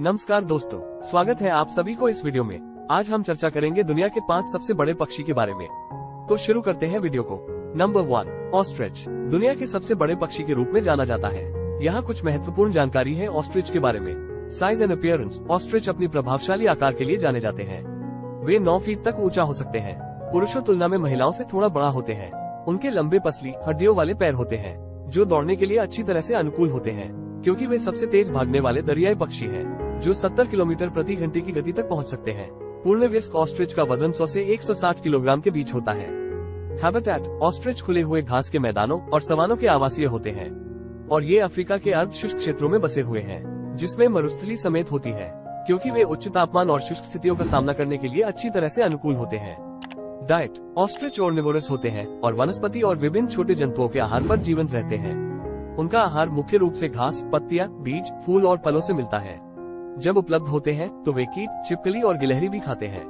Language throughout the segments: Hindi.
नमस्कार दोस्तों, स्वागत है आप सभी को इस वीडियो में। आज हम चर्चा करेंगे दुनिया के 5 सबसे बड़े पक्षी के बारे में। तो शुरू करते हैं वीडियो को। Number 1, ostrich. दुनिया के सबसे बड़े पक्षी के रूप में जाना जाता है। यहाँ कुछ महत्वपूर्ण जानकारी है ऑस्ट्रिच के बारे में। Size and appearance. ऑस्ट्रिच अपनी प्रभावशाली आकार के लिए जाने जाते हैं। वे 9 फीट तक ऊंचा हो सकते हैं। पुरुषों तुलना में महिलाओं से थोड़ा बड़ा होते हैं। उनके लंबे पसली हड्डियों वाले पैर होते हैं, जो दौड़ने के लिए अच्छी तरह से अनुकूल होते हैं, क्योंकि वे सबसे तेज भागने वाले दरियाई पक्षी हैं, जो 70 किलोमीटर प्रति घंटे की गति तक पहुंच सकते हैं। पूर्णवयस्क ऑस्ट्रिच का वजन 100 से 160 किलोग्राम के बीच होता है। हैबिटेट। ऑस्ट्रिच खुले हुए घास के मैदानों और सवानों के आवासीय होते हैं, और ये अफ्रीका के अर्ध शुष्क क्षेत्रों में बसे हुए हैं, जिसमें मरुस्थली समेत होती है, क्योंकि वे उच्च तापमान और शुष्क स्थितियों का सामना करने के लिए अच्छी तरह से अनुकूल होते हैं। डाइट। ऑस्ट्रिच ओर्निवोरस होते हैं और वनस्पति और विभिन्न छोटे जंतुओं के आहार पर जीवंत रहते हैं। उनका आहार मुख्य रूप से घास, पत्तियां, बीज, फूल और फलों से मिलता है। जब उपलब्ध होते हैं तो वे कीट, छिपकली और गिलहरी भी खाते हैं।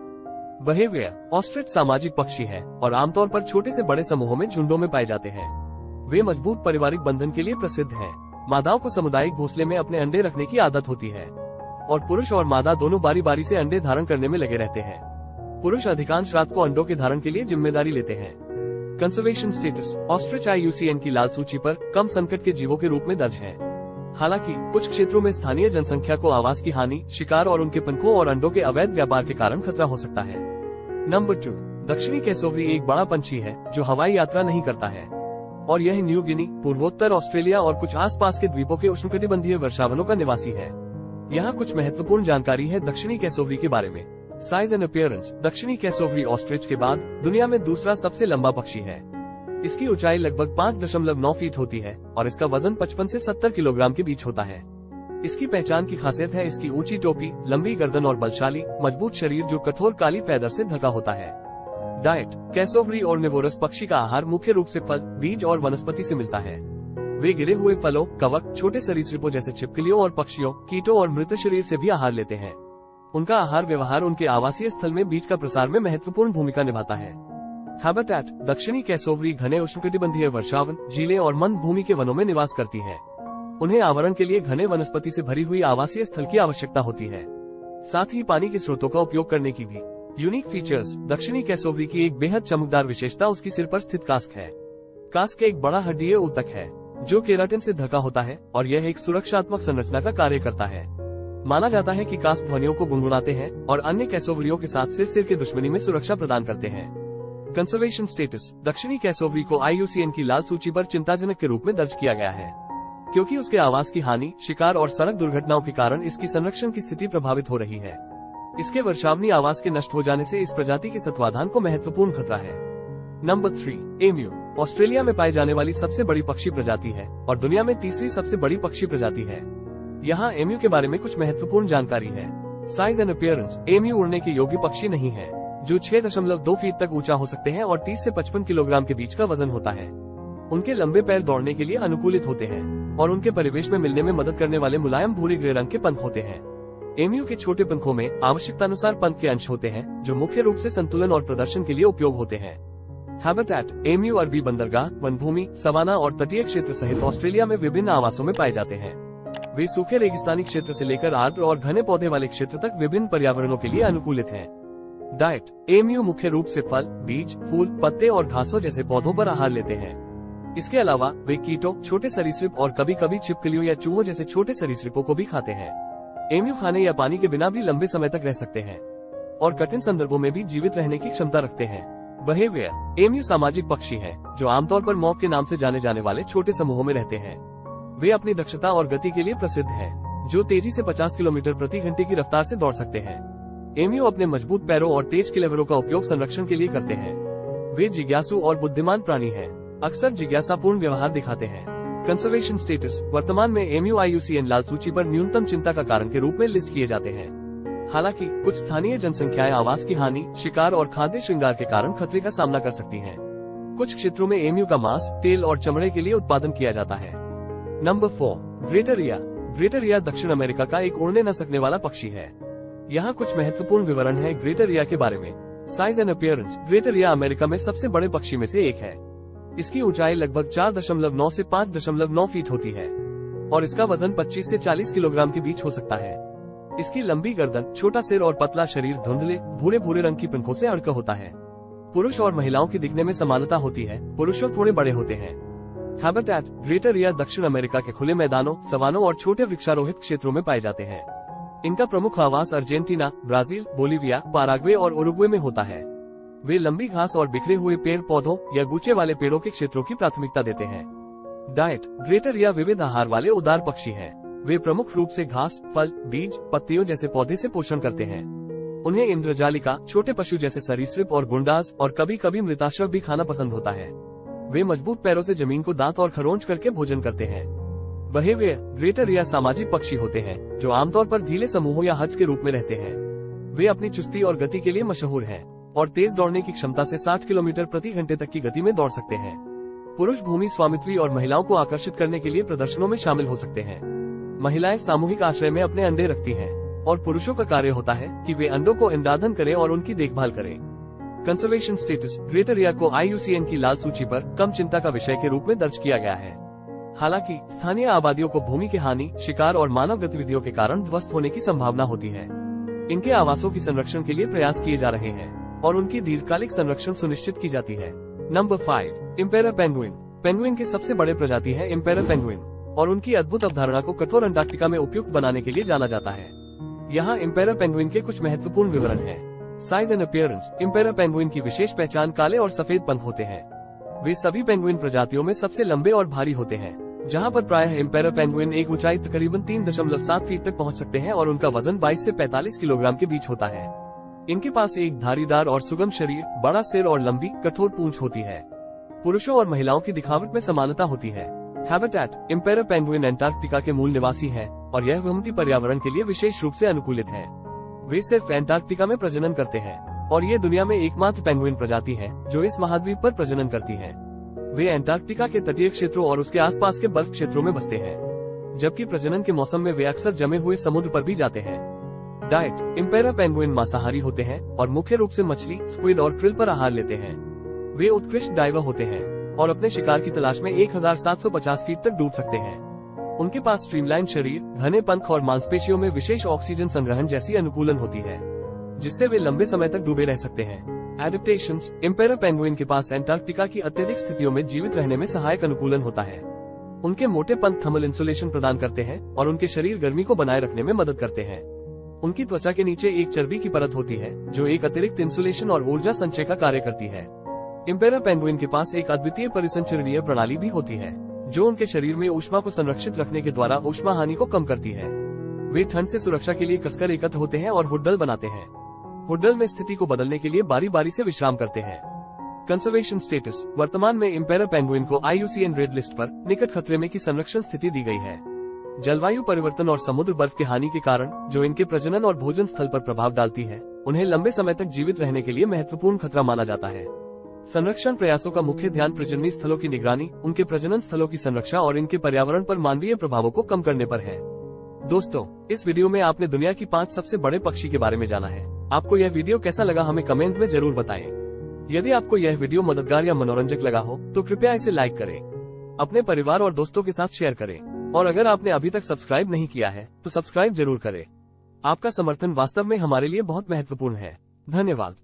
बिहेवियर। ऑस्ट्रिच सामाजिक पक्षी है और आमतौर पर छोटे से बड़े समूहों में झुंडों में पाए जाते हैं। वे मजबूत पारिवारिक बंधन के लिए प्रसिद्ध हैं। मादाओं को सामुदायिक घोंसले में अपने अंडे रखने की आदत होती है, और पुरुष और मादा दोनों बारी बारी से अंडे धारण करने में लगे रहते हैं। पुरुष अधिकांश रात को अंडों के धारण के लिए जिम्मेदारी लेते हैं। Conservation status. ऑस्ट्रिच IUCN की लाल सूची पर कम संकट के जीवों के रूप में दर्ज है। हालांकि कुछ क्षेत्रों में स्थानीय जनसंख्या को आवास की हानि, शिकार और उनके पंखों और अंडों के अवैध व्यापार के कारण खतरा हो सकता है। नंबर 2, दक्षिणी कैसोवरी एक बड़ा पंछी है जो हवाई यात्रा नहीं करता है, और यह न्यू गिनी, पूर्वोत्तर ऑस्ट्रेलिया और कुछ आसपास के द्वीपों के उष्णकटिबंधीय वर्षावनों का निवासी है। यहाँ कुछ महत्वपूर्ण जानकारी है दक्षिणी कैसोवरी के बारे में। Size and appearance. दक्षिणी कैसोवरी ऑस्ट्रिच के बाद दुनिया में दूसरा सबसे लंबा पक्षी है। इसकी ऊंचाई लगभग 5.9 फीट होती है और इसका वजन 55 से 70 किलोग्राम के बीच होता है। इसकी पहचान की खासियत है इसकी ऊंची टोपी, लंबी गर्दन और बलशाली, मजबूत शरीर जो कठोर काली फैदर से ढका होता है। डाइट। कैसोवरी ओर्निवोरस पक्षी का आहार मुख्य रूप से फल, बीज और वनस्पति से मिलता है। वे गिरे हुए फलों, कवक, छोटे सरीसृपों जैसे छिपकलियों और पक्षियों, कीटों और मृत शरीर से भी आहार लेते हैं। उनका आहार व्यवहार उनके आवासीय स्थल में बीज का प्रसार में महत्वपूर्ण भूमिका निभाता है। हैबिटेट। दक्षिणी कैसोवरी घने उष्णकटिबंधीय वर्षावन, झीलें और मंद भूमि के वनों में निवास करती है। उन्हें आवरण के लिए घने वनस्पति से भरी हुई आवासीय स्थल की आवश्यकता होती है, साथ ही पानी के स्रोतों का उपयोग करने की भी। Unique features. दक्षिणी कैसोवरी की एक बेहद चमकदार विशेषता उसकी सिर पर स्थित कास्क है। कास्क एक बड़ा हड्डीय ऊतक है जो केराटिन से ढका होता है, और यह एक सुरक्षात्मक संरचना का कार्य करता है। माना जाता है कि कास्क ध्वनियों को गुनगुनाते हैं और अन्य कैसोवरियों के साथ सिर के दुश्मनी में सुरक्षा प्रदान करते हैं। Conservation status. दक्षिणी कैसोवरी को IUCN की लाल सूची पर चिंताजनक के रूप में दर्ज किया गया है, क्योंकि उसके आवास की हानि, शिकार और सड़क दुर्घटनाओं के कारण इसकी संरक्षण की स्थिति प्रभावित हो रही है। इसके वर्षावनी आवास के नष्ट हो जाने से इस प्रजाति के सत्वाधान को महत्वपूर्ण खतरा है। नंबर 3, एम्यू। ऑस्ट्रेलिया में पाई जाने वाली सबसे बड़ी पक्षी प्रजाति है और दुनिया में तीसरी सबसे बड़ी पक्षी प्रजाति है। यहाँ एम्यू के बारे में कुछ महत्वपूर्ण जानकारी है। Size and appearance. एम्यू उड़ने के योग्य पक्षी नहीं है, जो 6.2 फीट तक ऊंचा हो सकते हैं और 30 से 55 किलोग्राम के बीच का वजन होता है। उनके लंबे पैर दौड़ने के लिए अनुकूलित होते हैं, और उनके परिवेश में मिलने में मदद करने वाले मुलायम भूरे ग्रे रंग के पंख होते हैं। एम्यू के छोटे पंखों में आवश्यकतानुसार पंख के अंश होते हैं, जो मुख्य रूप से संतुलन और प्रदर्शन के लिए उपयोग होते हैं। हैबिटेट। एम्यू अरबी बंदरगाह, वनभूमि, सवाना और तटीय क्षेत्र सहित ऑस्ट्रेलिया में विभिन्न आवासों में पाए जाते हैं। वे सूखे रेगिस्तानी क्षेत्र से लेकर आर्द्र और घने पौधे वाले क्षेत्र तक विभिन्न पर्यावरणों के लिए अनुकूलित हैं। डाइट। एम्यू मुख्य रूप से फल, बीज, फूल, पत्ते और घासों जैसे पौधों पर आहार लेते हैं। इसके अलावा वे कीटों, छोटे सरीसृप और कभी कभी छिपकलियों या चूहों जैसे छोटे सरीसृपों को भी खाते हैं। एम्यू खाने या पानी के बिना भी लंबे समय तक रह सकते हैं और कठिन संदर्भों में भी जीवित रहने की क्षमता रखते हैं। बिहेवियर। एम्यू सामाजिक पक्षी है जो आमतौर पर मॉक के नाम से जाने जाने वाले छोटे समूहों में रहते हैं। वे अपनी दक्षता और गति के लिए प्रसिद्ध हैं, जो तेजी से 50 किलोमीटर प्रति घंटे की रफ्तार से दौड़ सकते हैं। एम्यू अपने मजबूत पैरों और तेज क्लेवरों का उपयोग संरक्षण के लिए करते हैं। वे जिज्ञासु और बुद्धिमान प्राणी हैं, अक्सर जिज्ञासापूर्ण व्यवहार दिखाते हैं। Conservation status. वर्तमान में एम्यू IUCN लाल सूची पर न्यूनतम चिंता का कारण के रूप में लिस्ट किए जाते हैं। हालांकि कुछ स्थानीय जनसंख्याएं आवास की हानि, शिकार और खाद्य श्रृंगार के कारण खतरे का सामना कर सकती हैं। कुछ क्षेत्रों में एम्यू का मांस, तेल और चमड़े के लिए उत्पादन किया जाता है। नंबर 4, ग्रेटर रिया। ग्रेटर रिया दक्षिण अमेरिका का एक उड़ने न सकने वाला पक्षी है। यहाँ कुछ महत्वपूर्ण विवरण है ग्रेटर रिया के बारे में। Size and appearance. Greater rhea America में सबसे बड़े पक्षी में से एक है। इसकी ऊंचाई लगभग 4.9 से 5.9 फीट होती है और इसका वजन 25 से 40 किलोग्राम के बीच हो सकता है। इसकी लंबी गर्दन, छोटा सिर और पतला शरीर धुंधले भूरे भूरे रंग की पंखों से अड़का होता है। पुरुष और महिलाओं की दिखने में समानता होती है, पुरुषों थोड़े बड़े होते हैं। हैबिटेट ग्रेटर रिया दक्षिण अमेरिका के खुले मैदानों, सवानों और छोटे वृक्षारोहित क्षेत्रों में पाए जाते हैं। इनका प्रमुख आवास अर्जेंटीना, ब्राजील, बोलीविया, पाराग्वे और उरुग्वे में होता है। वे लंबी घास और बिखरे हुए पेड़ पौधों या गुच्छे वाले पेड़ों के क्षेत्रों की प्राथमिकता देते हैं। डाइट ग्रेटर रिया विविध आहार वाले उदार पक्षी हैं। वे प्रमुख रूप से घास, फल, बीज, पत्तियों जैसे पौधे से पोषण करते हैं। उन्हें इंद्रजालिका, छोटे पशु जैसे सरीसृप और गुंडास और कभी कभी मृताश्रव भी खाना पसंद होता है। वे मजबूत पैरों से जमीन को दांत और खरोंच करके भोजन करते हैं। वह ग्रेटर रिया सामाजिक पक्षी होते हैं जो आमतौर पर ढीले समूहों या हज के रूप में रहते हैं। वे अपनी चुस्ती और गति के लिए मशहूर हैं और तेज दौड़ने की क्षमता से 60 किलोमीटर प्रति घंटे तक की गति में दौड़ सकते हैं। पुरुष भूमि स्वामित्वी और महिलाओं को आकर्षित करने के लिए प्रदर्शनों में शामिल हो सकते हैं। महिलाएं सामूहिक आश्रय में अपने अंडे रखती हैं और पुरुषों का कार्य होता है कि वे अंडों को अंडाधन करें और उनकी देखभाल करें। कंजर्वेशन स्टेटस ग्रेटर रिया को IUCN की लाल सूची पर कम चिंता का विषय के रूप में दर्ज किया गया है। हालांकि स्थानीय आबादियों को भूमि की हानि, शिकार और मानव गतिविधियों के कारण ध्वस्त होने की संभावना होती है। इनके आवासों की संरक्षण के लिए प्रयास किए जा रहे हैं और उनकी दीर्घकालिक संरक्षण सुनिश्चित की जाती है। Number 5 emperor penguin. पेंगुइन की सबसे बड़े प्रजाति है इम्पेरर पेंगुइन और उनकी अद्भुत अवधारणा को कठोर अंटार्कटिका में उपयुक्त बनाने के लिए जाना जाता है। यहाँ इम्पेरर पेंगुइन के कुछ महत्वपूर्ण विवरण हैं। Size and appearance. Emperor penguin की विशेष पहचान काले और सफेद पंख होते हैं। वे सभी पेंगुइन प्रजातियों में सबसे लंबे और भारी होते हैं, जहाँ पर प्रायः इम्पेरर पेंगुइन एक ऊंचाई तकरीबन 3.7 फीट तक पहुँच सकते हैं और उनका वजन 22 से 45 किलोग्राम के बीच होता है। इनके पास एक धारीदार और सुगम शरीर, बड़ा सिर और लंबी कठोर पूंछ होती है। पुरुषों और महिलाओं की दिखावट में समानता होती है। हैबिटेट इम्पेरर पेंगुइन अंटार्कटिका के मूल निवासी है और यह वहमती पर्यावरण के लिए विशेष रूप से अनुकूलित है। वे सिर्फ अंटार्कटिका में प्रजनन करते हैं और ये दुनिया में एकमात्र पेंगुइन प्रजाति है जो इस महाद्वीप पर प्रजनन करती है। वे अंटार्कटिका के तटीय क्षेत्रों और उसके आसपास के बर्फ क्षेत्रों में बसते हैं, जबकि प्रजनन के मौसम में वे अक्सर जमे हुए समुद्र पर भी जाते हैं। डाइट इम्पेरर पेंगुइन मांसाहारी होते हैं और मुख्य रूप से मछली, स्क्विड और क्रिल पर आहार लेते हैं। वे उत्कृष्ट डाइवर होते हैं और अपने शिकार की तलाश में 1750 फीट तक डूब सकते हैं। उनके पास स्ट्रीमलाइन शरीर, घने पंख और मांसपेशियों में विशेष ऑक्सीजन संग्रहण जैसी अनुकूलन होती है, जिससे वे लंबे समय तक डूबे रह सकते हैं। एडेप्टेशंस। इम्पेरर पेंगुइन के पास अंटार्कटिका की अत्यधिक स्थितियों में जीवित रहने में सहायक अनुकूलन होता है। उनके मोटे पंख थर्मल इंसुलेशन प्रदान करते हैं और उनके शरीर गर्मी को बनाए रखने में मदद करते हैं। उनकी त्वचा के नीचे एक चर्बी की परत होती है जो एक अतिरिक्त इंसुलेशन और ऊर्जा संचय का कार्य करती है। इम्पेरर पेंगुइन के पास एक अद्वितीय परिसंचरणीय प्रणाली भी होती है जो उनके शरीर में ऊष्मा को संरक्षित रखने के द्वारा ऊष्मा हानि को कम करती है। वे ठंड से सुरक्षा के लिए कसकर एकत्र होते हैं और हुड्डल बनाते हैं। हुड्डल में स्थिति को बदलने के लिए बारी बारी से विश्राम करते हैं। Conservation status. वर्तमान में इम्पेरर पेंगुइन को IUCN रेड लिस्ट पर निकट खतरे में की संरक्षण स्थिति दी गई है। जलवायु परिवर्तन और समुद्र बर्फ की हानि के कारण जो इनके प्रजनन और भोजन स्थल पर प्रभाव डालती है, उन्हें लंबे समय तक जीवित रहने के लिए महत्वपूर्ण खतरा माना जाता है। संरक्षण प्रयासों का मुख्य ध्यान प्रजननी स्थलों की निगरानी, उनके प्रजनन स्थलों की संरक्षा और इनके पर्यावरण पर मानवीय प्रभावों को कम करने पर है। दोस्तों, इस वीडियो में आपने दुनिया की 5 सबसे बड़े पक्षी के बारे में जाना है। आपको यह वीडियो कैसा लगा हमें कमेंट्स में जरूर बताएं। यदि आपको यह वीडियो मददगार या मनोरंजक लगा हो तो कृपया इसे लाइक करें, अपने परिवार और दोस्तों के साथ शेयर करें और अगर आपने अभी तक सब्सक्राइब नहीं किया है तो सब्सक्राइब जरूर करें। आपका समर्थन वास्तव में हमारे लिए बहुत महत्वपूर्ण है। धन्यवाद।